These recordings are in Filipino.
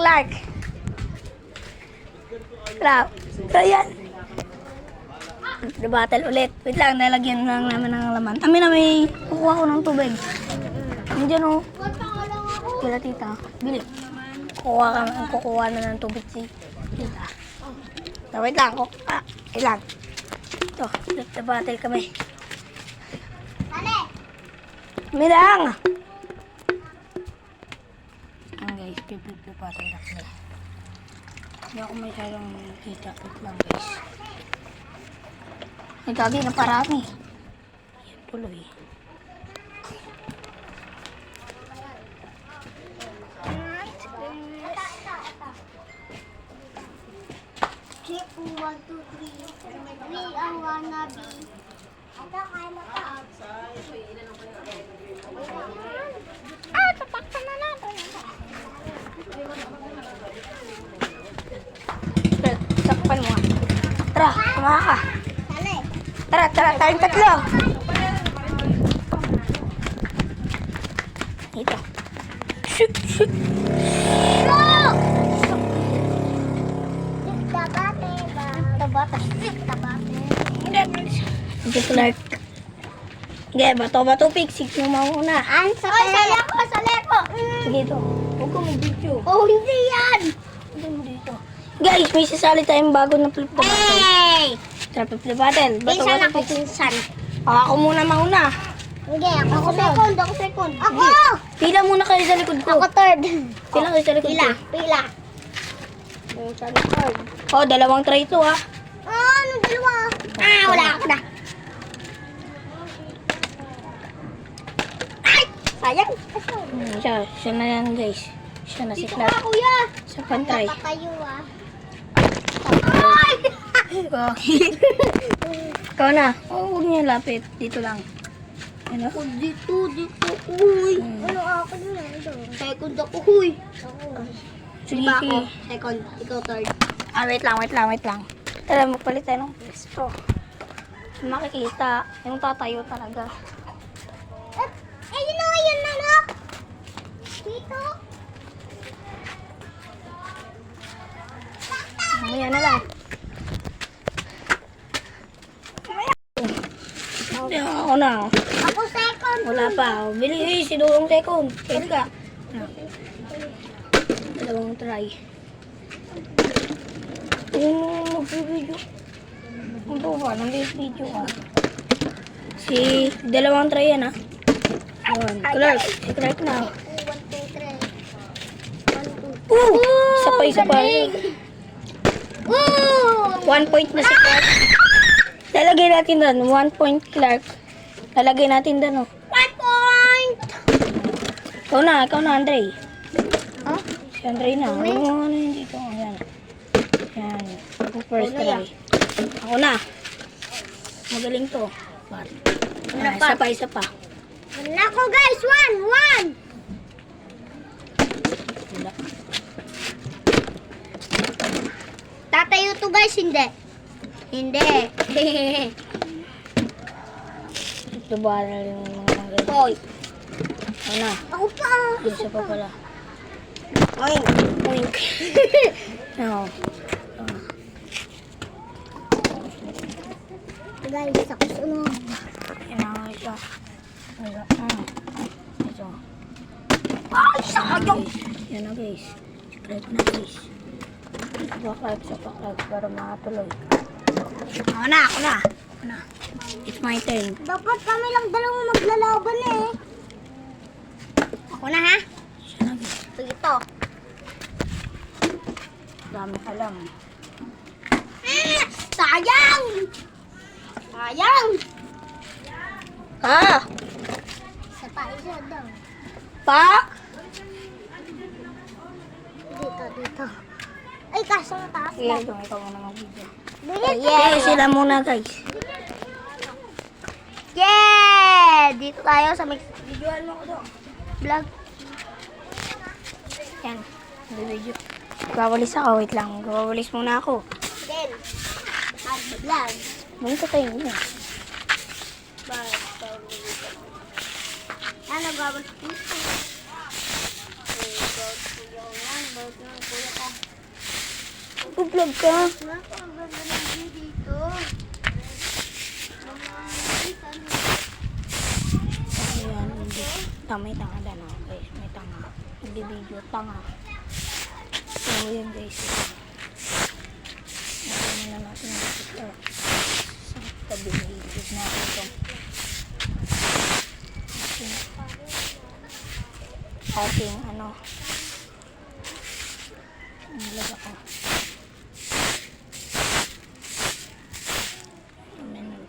Clark. Clark. So, yan. Battle ulit. Wait lang, nalagyan lang namin ng laman. Amin na may kukuha ko ng tubig. Nandiyan o. Kila tita. Bili. Kukuha na ng tubig si tita. So, wait lang. Wait lang. Ito, battle kami. Kami lang. Guys, pipipip battle na kami. Hindi ako masyadong kita. Wait lang guys. Nagkagi na parami. Yan tuloy. Check 1, 2, 3. We are wanna be. Tapak na natin. Sakpan mo. Tara, kumaha ka. Dali. Tara, tayong tatlo. Ito. Shoot, shoot. Ito Clark. Sige, bato-bato pigsik mo mauna. Sali ako. Sige ito. Huwag ko may video. Oh, hindi yan. Hindi mo dito. Guys, may sasali tayong bago na flip the battle. Hey! Sa flip the battle. Pinsan ako, Bato-bato pigsik. pinsan. Ako muna mauna. Hindi, ako second. Ako! Pila muna kayo sa likod ko. Ako third. Pila kayo sa likod ko. Pila. Sa likod. Oh, dalawang try ito ha. Ano dalawa? Wala ako na. Ay! Sayang. Siya na yan guys. Siya na si Dito Clark. ka, kuya. Sa pantry. Papatayo Ay! Ikaw na. Oh, huwag niya lapit. Dito lang. Ano? Dito. Uy. Ano ako na? Second ako, huy. Sige. Diba ako? Second. Ikaw third. Wait lang. Tara, magpalit tayo ng pwesto. Makikita. Yung tatayo talaga. Yun na, no? Dito. Mamaya na lang. Ako na. Ako second. Wala pa. Bili, si Durong second. Pwede ka. Dalawang try. Mag-video. Ito ba? Nag-video ka. Dalawang try yan ha. Clark. Si Clark na. 1, 2, 3. Isa pa. 1 point na si Clark. Lalagay natin doon. 1 point Clark. Lalagay natin doon. 1 point! Ikaw na, Andre. Huh? Si Andre na. Ano yun dito? Ayan. Yan. First try. Ako na. Magaling to. Isa pa. Nako guys, 1! Wala. Tatayo to guys, hindi. Ito ba na yung mga tanggal? Hoy. Ako na. Ako pa. Isa pa pala. Oink. Oink. No. Guys, ako sunod. Yan ako ito. Ito. Ay, sayang. Yan na guys. Subscribe na guys. Subscribe para makatuloy. Ako na. It's my turn. Dapat kami lang dalawang maglalaban eh. Ako na ha? Siya na guys. Ito. Dami alam. Sayang! Ha? Isa daw. Pa? Dito. Ay, kaso ang taas Sige, lang. ikaw muna mag-video. Bilis. Okay, sila muna guys. Yay! dito tayo sa may Videoan mo ko doon. vlog. Yan. Video. Gawalis ako. Wait lang. Gawalis muna ako. Then, vlog. Ganito tayo muna. Ano gawin dito? Vlog ka. Dito. Ayan. Hindi. May tanga dan ako guys. May tanga. Hindi video. Tanga. So yun guys. Nakain na natin ito. Sa tabi video natin ito. Ating ano. Nilag ako. Amen.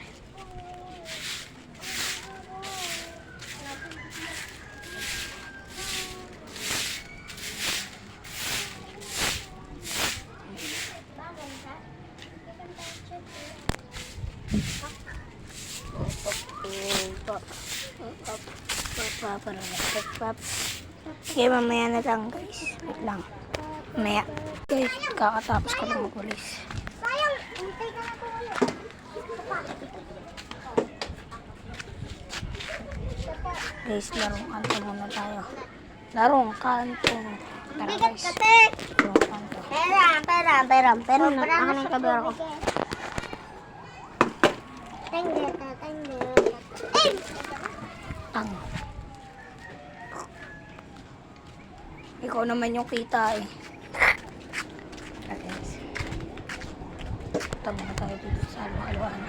Okay, mamaya na lang guys. Wait lang. Mamaya. Guys, kakatapos ko lang magwalis. Sayang, hintay ka na po ulit. Guys, larong kanto muna tayo. Larong kanto. Tara Bigat guys. kasi. Larong kanto. Pero na, akin ang kabera ko. Tengge. Tang. Ikaw naman yung kita eh. Tara guys. Tama na tayo dito sa Alwa-Alwaan.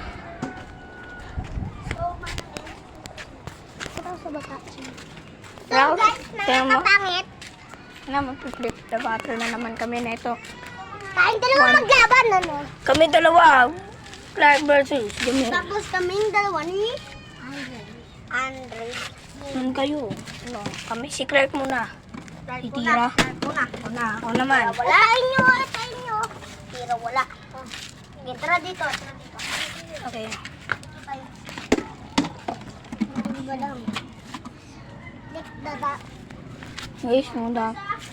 Ito sa bata. Wow, So guys, tingnan mo. nakakapangit. Na, mag-flip the battle na naman kami na ito. Tayong dalawa maglaban, ano? Kami dalawa. Clark versus Jamil. Tapos kaming dalawa ni Andre. Nun kayo. Ano, kami si Clark muna. Titira. Una. Ako naman. Wala inyo. Tira wala. Sige, tara dito. Okay. Badam. Dada. Guys, muna.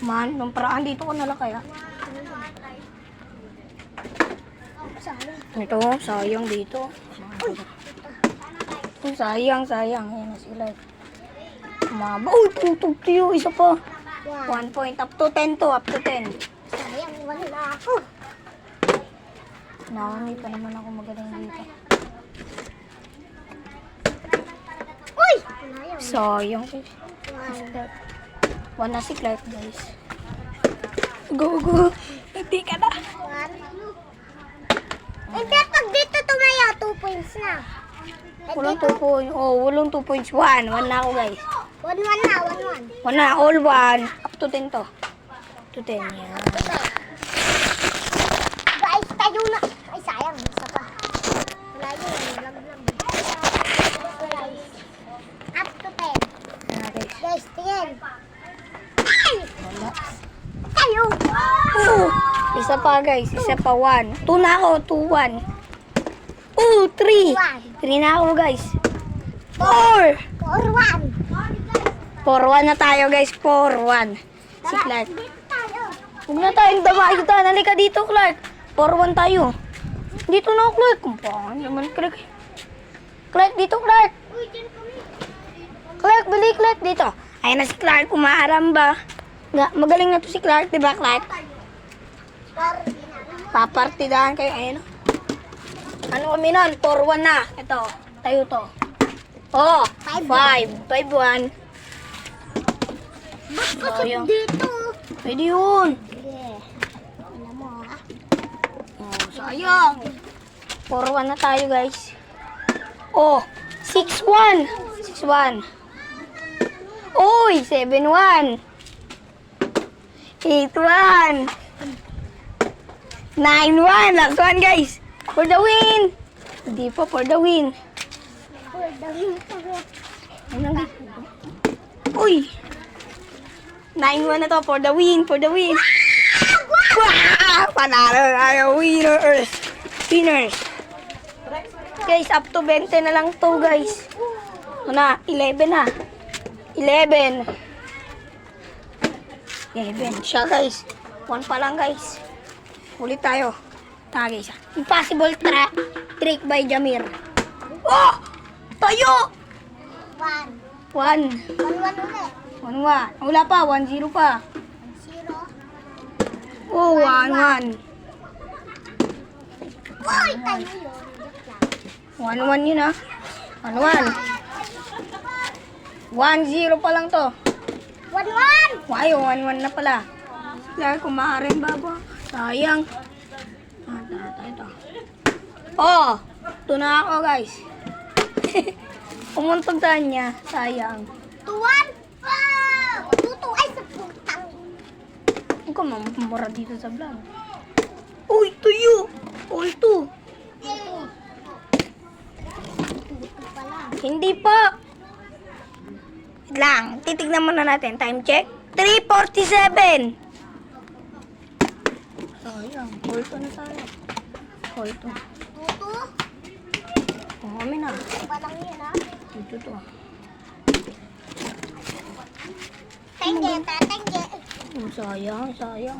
Man, nung paraan dito ko nala kaya. Ito, sayang dito. Oh, sayang. Ayan na sila. Maba. Uy, tutog tiyo. Isa pa. 1 point. Up to 10 to. Up to 10. Sayang, wala ako. Nakangit pa naman ako magaling dito. Uy! Sayang. One na si Clark, guys. Go. Hindi ka na. Hindi, pag dito tumaya, 2 points na. Walang 2 points. Oh, walang 2 points. 1 na ako, guys. 1-1 na, 1-1. 1 na. All 1. Up to 10 to. Up to 10, yan. Guys, tayo na. Ay, sayang. Isa pa. Wala yun. Lag-lag. Guys. Up to 10. Yan, guys. Guys, tingin. Ay! Wala. Tayo! Isa pa, guys. Isa pa, 1. 2 na ako. 2-1. 3. 3 na ako, guys. 4. 4-1. 4-1 na tayo, guys. 4-1. Si Clark. Dito tayo. Huwag na tayong damagitan. Halika dito, Clark. 4-1 tayo. Dito na ako, Clark. Kung paano naman, Clark. Clark, dito, Clark. Uy, dyan kami. Clark, bali, Clark, dito. Ayun na si Clark, umaaramba. Magaling na to si Clark, di ba, Clark? Papartidahan kayo. Ayun. Ano kami nun? 4-1 na. Ito, tayo to. Oh, 5-1. Bakit dito? Pwede yun. Sige. Alam mo, ah. Oh, sayang. 4-1 na tayo, guys. Oh, 6-1. 6-1. Uy, 7-1. 8-1. 9-1. Last one, guys. For the win. Hindi pa, for the win. Uy. 9-1 na to, for the win, for the win. Panalo tayo, winners. Winners. Guys, up to 20 na lang to, guys. Ito na, 11 na. 11. 11. Siya guys. 1 pa lang guys. Ulit tayo. Tara guys. Impossible trick by Jamir. Oh! Tayo! 1. 1. 1 ulit. 1-1. Wala pa. 1-0 pa. 0. Oh, 1-1. Uy, tayo yun. Joke lang. 1-1 yun ah. 1-1. 1-0 pa lang to. 1-1. Wow, 1-1 na pala. Kaya kung maaaring baba. Sayang. Ito. Oh! Ito na ako guys. Umuntog saan niya. Sayang. 2-1. Wow! 2-2. Ay, sa putang. Huwag ka mamamura dito sa vlog. Uy, tuyo! All 2. Hindi pa. Wait lang. Titignan muna natin. Time check. 3:47. Sayang. All 2 na tayo. All 2. 2-2. Oh, kami na. Pa lang yun, ha? Dito to. Tengge. Oh, sayang. Tengge.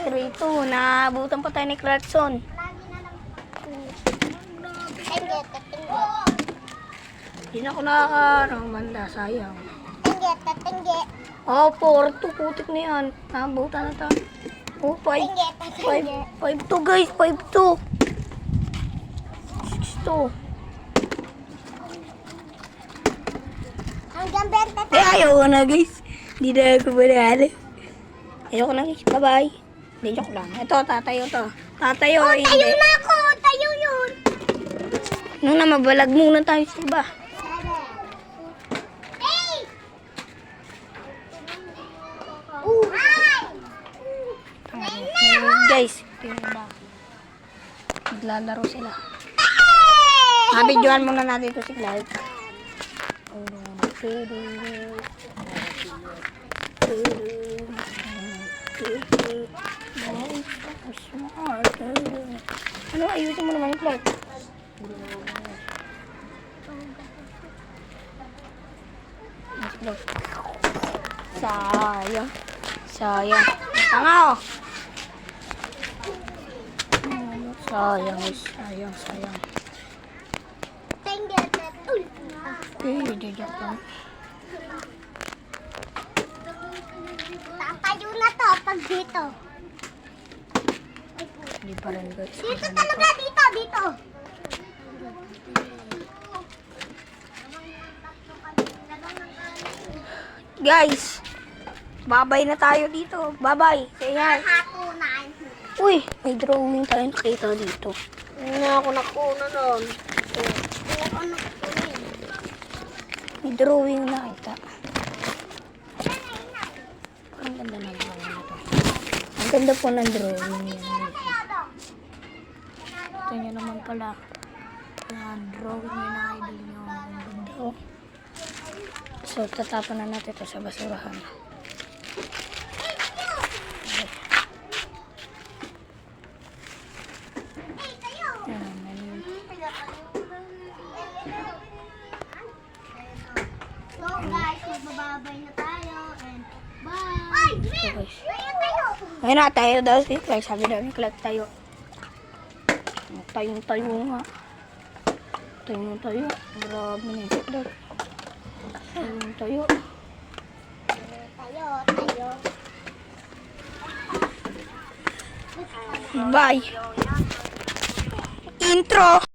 3-2. Naabutan pa tayo ni Clarkson. Lagi na lang. Tengge. Hindi na ako nakaramanda. Sayang. Tengge. Oh, 4-2. Putik na yan. Naabutan na tayo. Oh, 5-2 guys. 5-2. 6-2. Hanggang 20 Eh, ayoko na guys. Hindi na ako manalo. Ayoko na guys. Bye-bye. Hindi, joke lang. Ito, tatayo to. Tatayo, hindi. Tayo na ako. Tayo yun. Nung na, mabalag muna tayo sa iba. Hey! Hi! Guys, ito yung iba. Maglalaro sila. Mabidyohan muna natin ito si Clark. Ano, ayusin mo naman yung Clark. Sayang. Tanga oh. Sayang. Tengge. Uy! Joke lang. Tatayo na to pag dito. Hindi pa rin guys. Dito talaga, dito. Guys, babay na tayo dito. Bye-bye. Say hi. Hatunan. Uy, may drawing tayo nakita dito. Hindi ako nakuna nun. Ano ko yun? May drawing nakita. Ang ganda ng drawing na to. Ang ganda po ng drawing yan. Ito nyo naman pala. Ang drawing nyo na idol nyo. Ang ganda oh. So, tatapon na natin ito sa basurahan. So guys, magbababay na tayo and bye! So, guys. Tayo! Ayun na, tayo daw si Clark. Sabi daw ni Clark tayo. Tayo nga. Tayo. Grabe na yung Clark. Tayo. Bye. Intro.